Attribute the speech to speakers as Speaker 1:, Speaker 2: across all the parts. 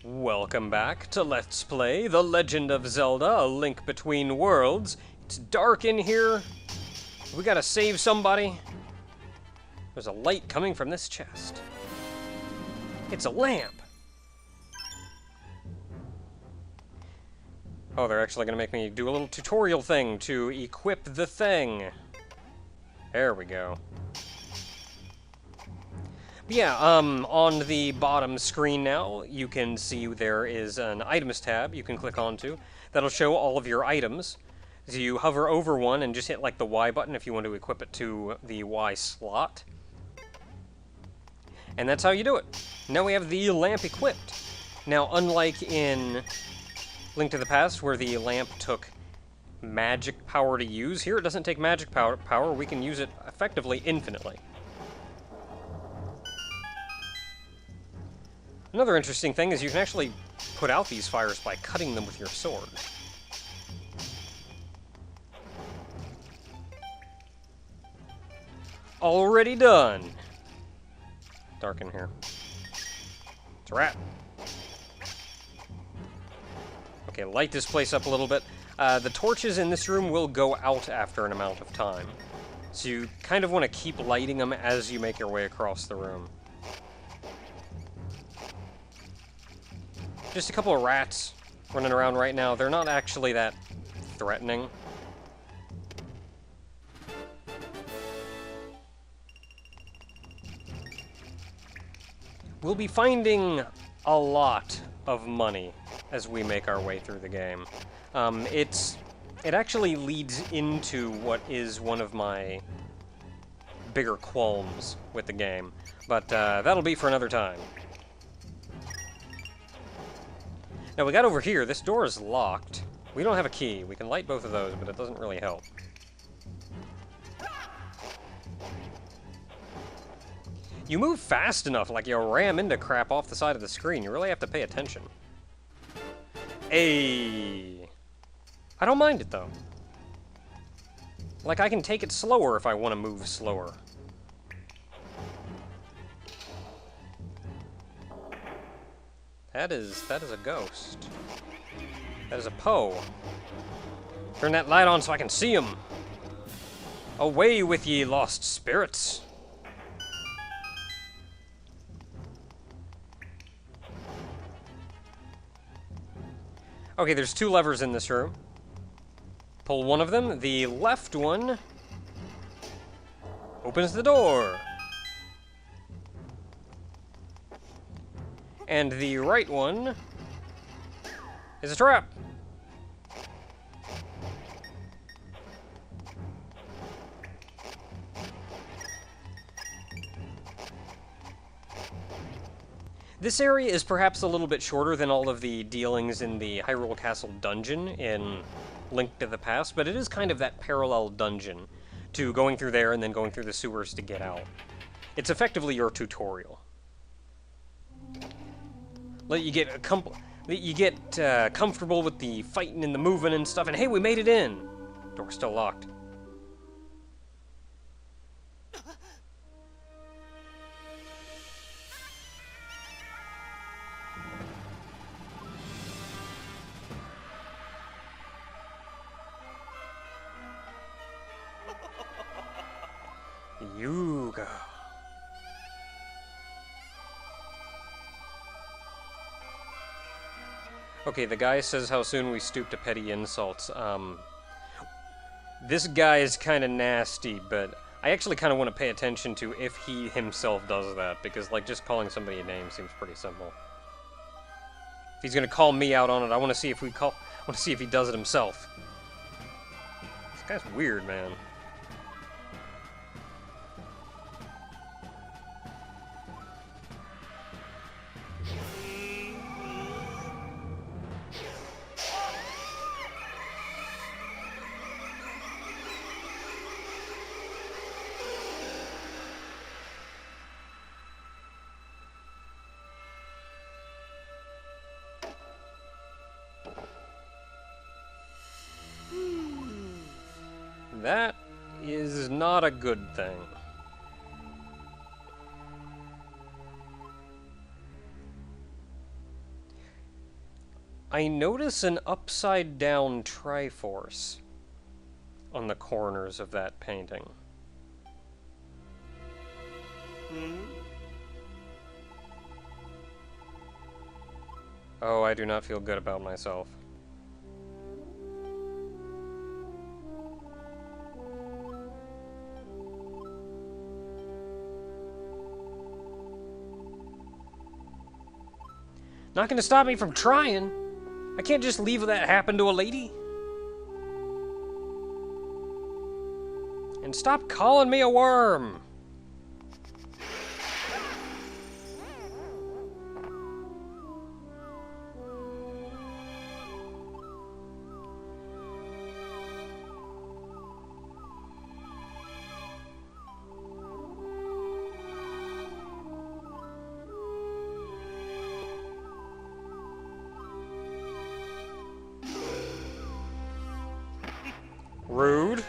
Speaker 1: Welcome back to Let's Play The Legend of Zelda, A Link Between Worlds. It's dark in here. We gotta save somebody. There's a light coming from this chest. It's a lamp. Oh, they're actually gonna make me do a little tutorial thing to equip the thing. There we go. Yeah, on the bottom screen now, you can see there is an items tab you can click onto. That'll show all of your items. So you hover over one and just hit like the Y button if you want to equip it to the Y slot. And that's how you do it. Now we have the lamp equipped. Now, unlike in Link to the Past, where the lamp took magic power to use, here it doesn't take magic power. We can use it effectively infinitely. Another interesting thing is you can actually put out these fires by cutting them with your sword. Already done. Dark in here. It's a rat. Okay, light this place up a little bit. The torches in this room will go out after an amount of time. So you kind of want to keep lighting them as you make your way across the room. Just a couple of rats running around right now. They're not actually that threatening. We'll be finding a lot of money as we make our way through the game. It actually leads into what is one of my bigger qualms with the game, but that'll be for another time. Now we got over here, this door is locked. We don't have a key. We can light both of those, but it doesn't really help. You move fast enough, like you ram into crap off the side of the screen. You really have to pay attention. Hey, I don't mind it though. Like I can take it slower if I want to move slower. That is a ghost. That is a Poe. Turn that light on so I can see him. Away with ye lost spirits. Okay, there's two levers in this room. Pull one of them. The left one opens the door. And the right one is a trap. This area is perhaps a little bit shorter than all of the dealings in the Hyrule Castle dungeon in Link to the Past, but it is kind of that parallel dungeon to going through there and then going through the sewers to get out. It's effectively your tutorial. Let you get comfortable with the fighting and the moving and stuff, and hey, we made it in! Door's still locked. You go. Okay, the guy says how soon we stoop to petty insults. This guy is kind of nasty, but I actually kind of want to pay attention to if he himself does that, because, like, just calling somebody a name seems pretty simple. If he's gonna call me out on it, I want to see if he does it himself. This guy's weird, man. That is not a good thing. I notice an upside-down Triforce on the corners of that painting. Oh, I do not feel good about myself. Not gonna stop me from trying. I can't just leave that happen to a lady. And stop calling me a worm. Rude.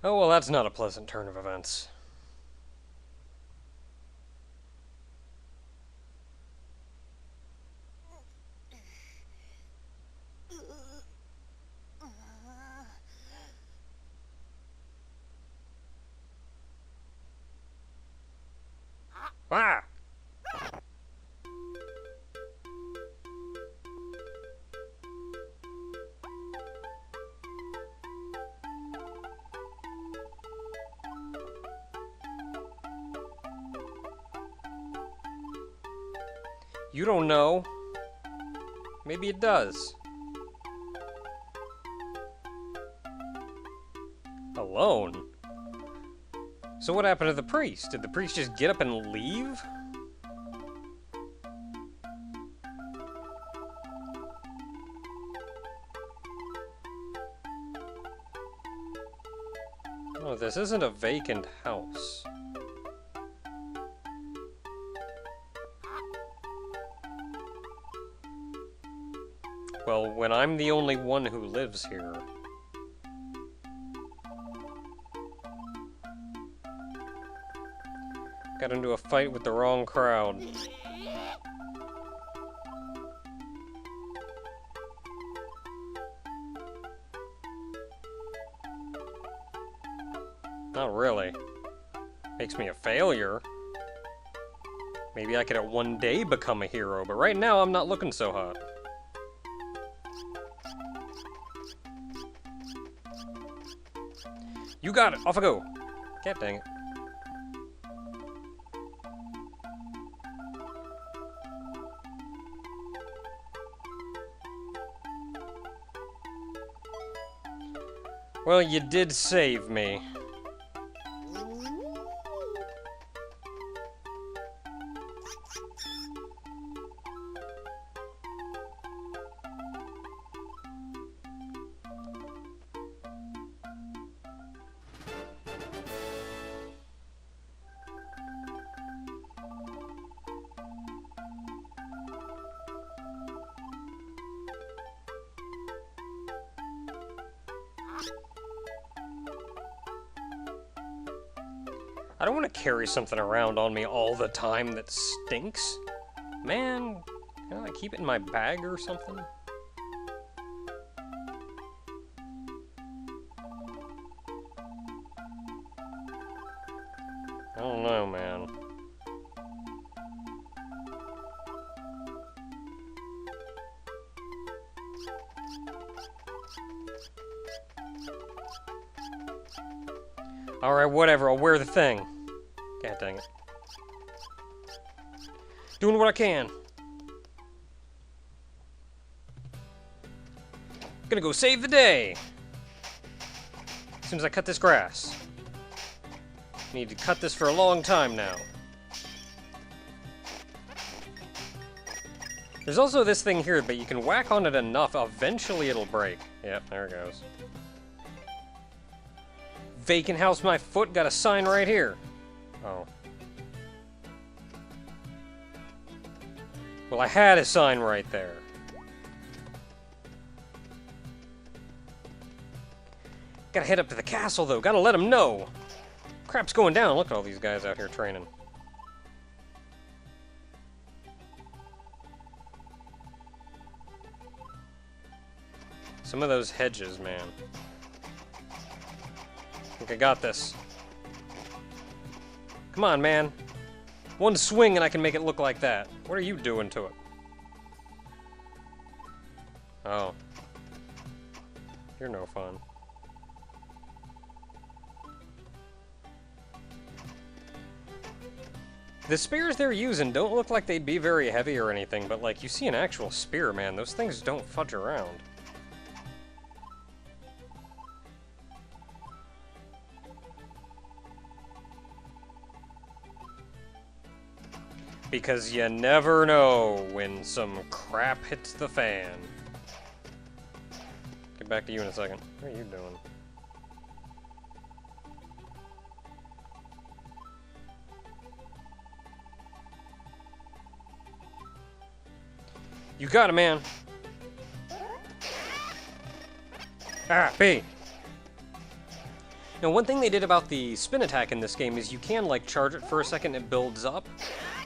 Speaker 1: Oh, well, that's not a pleasant turn of events. Ah! You don't know. Maybe it does. Alone? So what happened to the priest? Did the priest just get up and leave? Oh, this isn't a vacant house. Well, when I'm the only one who lives here... Got into a fight with the wrong crowd. Not really. Makes me a failure. Maybe I could at one day become a hero, but right now I'm not looking so hot. You got it! Off I go! God dang it. Well, you did save me. I don't want to carry something around on me all the time that stinks. Man, can I keep it in my bag or something? I don't know, man. Alright, whatever, I'll wear the thing. God dang it. Doing what I can. Gonna go save the day. As soon as I cut this grass. Need to cut this for a long time now. There's also this thing here, but you can whack on it enough, eventually it'll break. Yep, there it goes. Vacant house, my foot, got a sign right here. Oh. Well, I had a sign right there. Gotta head up to the castle, though. Gotta let them know. Crap's going down. Look at all these guys out here training. Some of those hedges, man. I think I got this. Come on, man. One swing and I can make it look like that. What are you doing to it? Oh. You're no fun. The spears they're using don't look like they'd be very heavy or anything, but like, you see an actual spear, man. Those things don't fudge around. Because you never know when some crap hits the fan. Get back to you in a second. What are you doing? You got it, man. Ah, B. Now, one thing they did about the spin attack in this game is you can, like, charge it for a second, it builds up,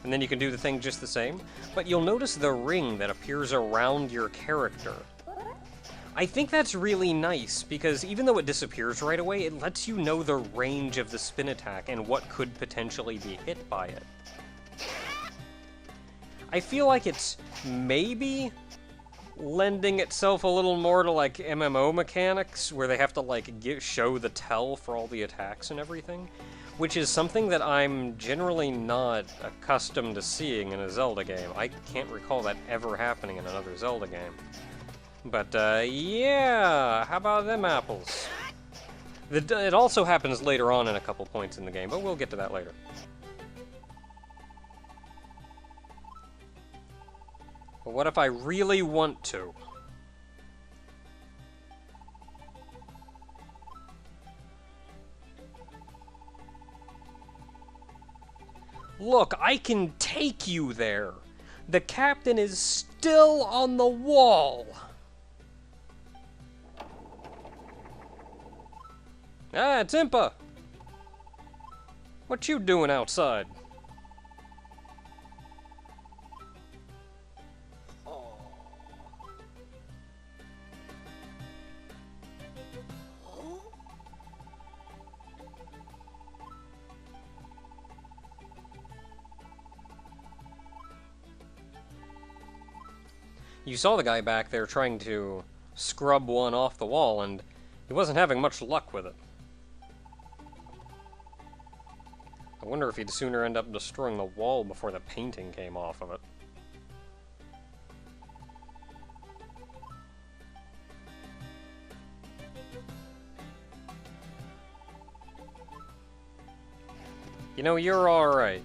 Speaker 1: and then you can do the thing just the same. But you'll notice the ring that appears around your character. I think that's really nice, because even though it disappears right away, it lets you know the range of the spin attack and what could potentially be hit by it. I feel like it's maybe lending itself a little more to, like, MMO mechanics, where they have to, like, show the tell for all the attacks and everything, which is something that I'm generally not accustomed to seeing in a Zelda game. I can't recall that ever happening in another Zelda game. But, yeah, how about them apples? It also happens later on in a couple points in the game, but we'll get to that later. But what if I really want to? Look, I can take you there. The captain is still on the wall. Ah, it's Impa. What you doing outside? You saw the guy back there trying to scrub one off the wall, and he wasn't having much luck with it. I wonder if he'd sooner end up destroying the wall before the painting came off of it. You know, you're alright.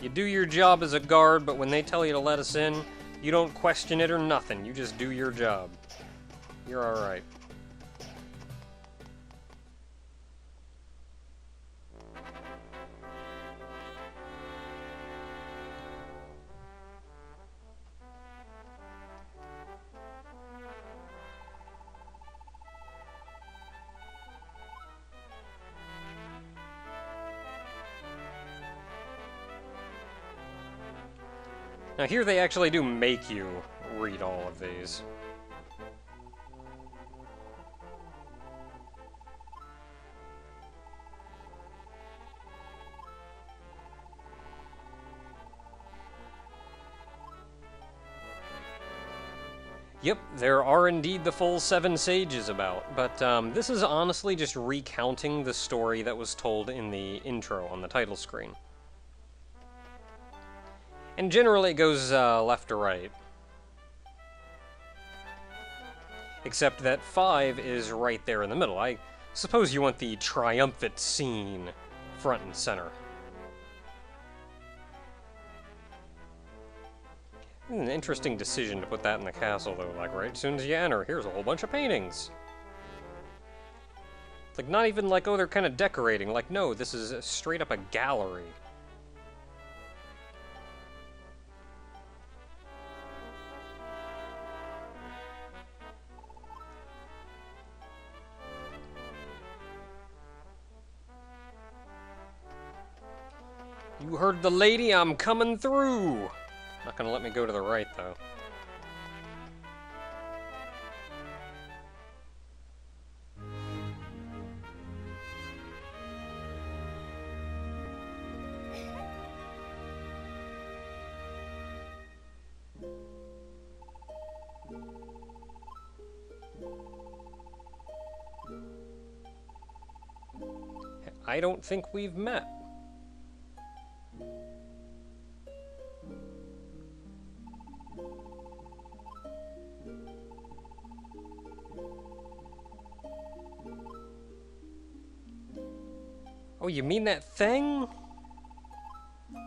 Speaker 1: You do your job as a guard, but when they tell you to let us in, you don't question it or nothing. You just do your job. You're alright. Now here they actually do make you read all of these. Yep, there are indeed the full 7 sages about, but this is honestly just recounting the story that was told in the intro on the title screen. And generally it goes left to right. Except that 5 is right there in the middle. I suppose you want the triumphant scene front and center. An interesting decision to put that in the castle, though. Like, right as soon as you enter, here's a whole bunch of paintings. It's like, not even like, oh, they're kind of decorating. Like, no, this is straight up a gallery. You heard the lady, I'm coming through! Not gonna let me go to the right, though. I don't think we've met. Oh, you mean that thing?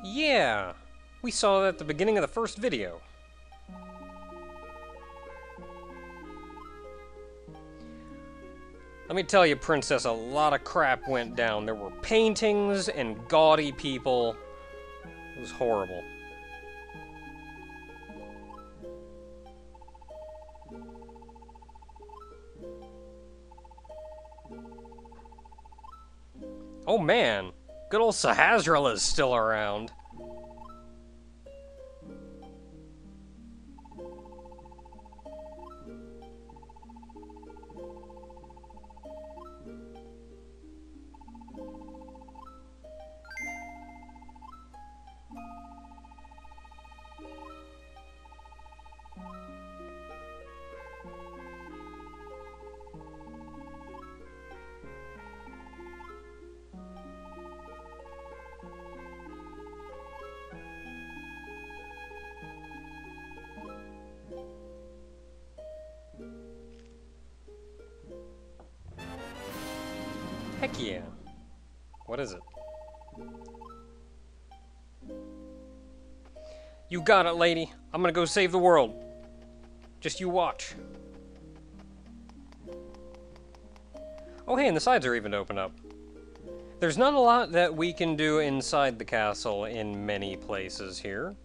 Speaker 1: Yeah, we saw that at the beginning of the first video. Let me tell you, Princess, a lot of crap went down. There were paintings and gaudy people. It was horrible. Oh man, good old Sahasrah's still around. Heck yeah. What is it? You got it, lady. I'm gonna go save the world. Just you watch. Oh hey, and the sides are even open up. There's not a lot that we can do inside the castle in many places here.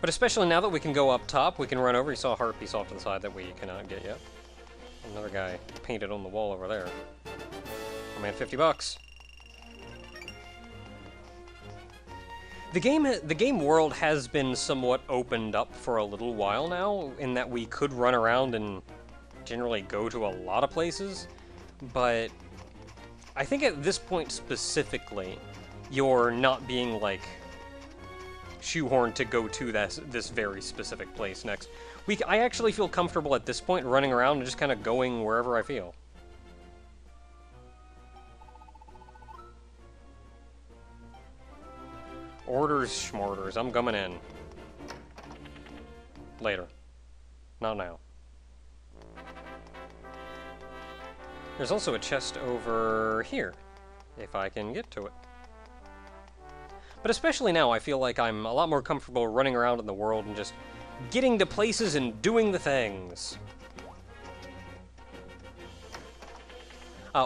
Speaker 1: But especially now that we can go up top, we can run over. You saw a heart piece off to the side that we cannot get yet. Another guy painted on the wall over there. Oh man, 50 bucks. The game world has been somewhat opened up for a little while now, in that we could run around and generally go to a lot of places. But I think at this point specifically, you're not being like shoehorned to go to this very specific place next. I actually feel comfortable at this point running around and just kind of going wherever I feel. Orders, schmorders, I'm coming in. Later. Not now. There's also a chest over here, if I can get to it. But especially now, I feel like I'm a lot more comfortable running around in the world and just getting to places and doing the things.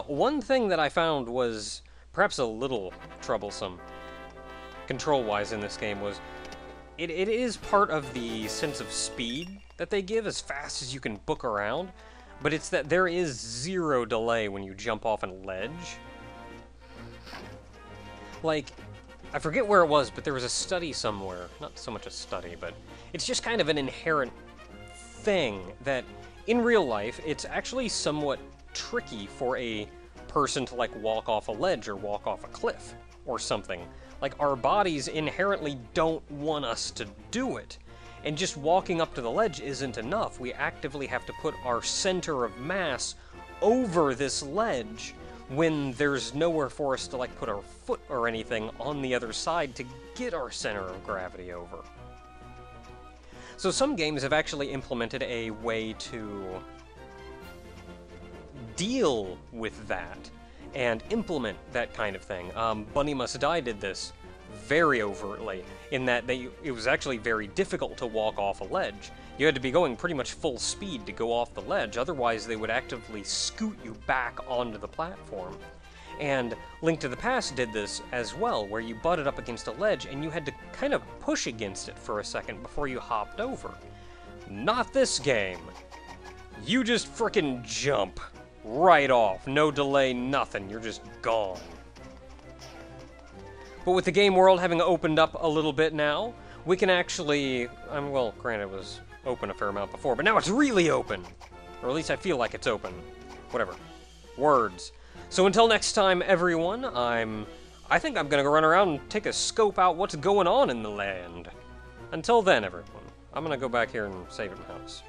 Speaker 1: One thing that I found was perhaps a little troublesome, control-wise in this game, was it is part of the sense of speed that they give as fast as you can book around, but it's that there is zero delay when you jump off a ledge. Like, I forget where it was, but there was a study somewhere. Not so much a study, but it's just kind of an inherent thing that in real life, it's actually somewhat tricky for a person to, like, walk off a ledge or walk off a cliff or something. Like, our bodies inherently don't want us to do it. And just walking up to the ledge isn't enough. We actively have to put our center of mass over this ledge when there's nowhere for us to, like, put our foot or anything on the other side to get our center of gravity over. So some games have actually implemented a way to deal with that, and implement that kind of thing. Bunny Must Die did this very overtly, in that it was actually very difficult to walk off a ledge. You had to be going pretty much full speed to go off the ledge, otherwise they would actively scoot you back onto the platform. And Link to the Past did this as well, where you butted up against a ledge and you had to kind of push against it for a second before you hopped over. Not this game. You just frickin' jump right off. No delay, nothing. You're just gone. But with the game world having opened up a little bit now, we can actually... well, granted, it was open a fair amount before, but now it's really open. Or at least I feel like it's open. Whatever. Words. So until next time, everyone, I think I'm gonna go run around and take a scope out what's going on in the land. Until then, everyone, I'm gonna go back here and save at my house.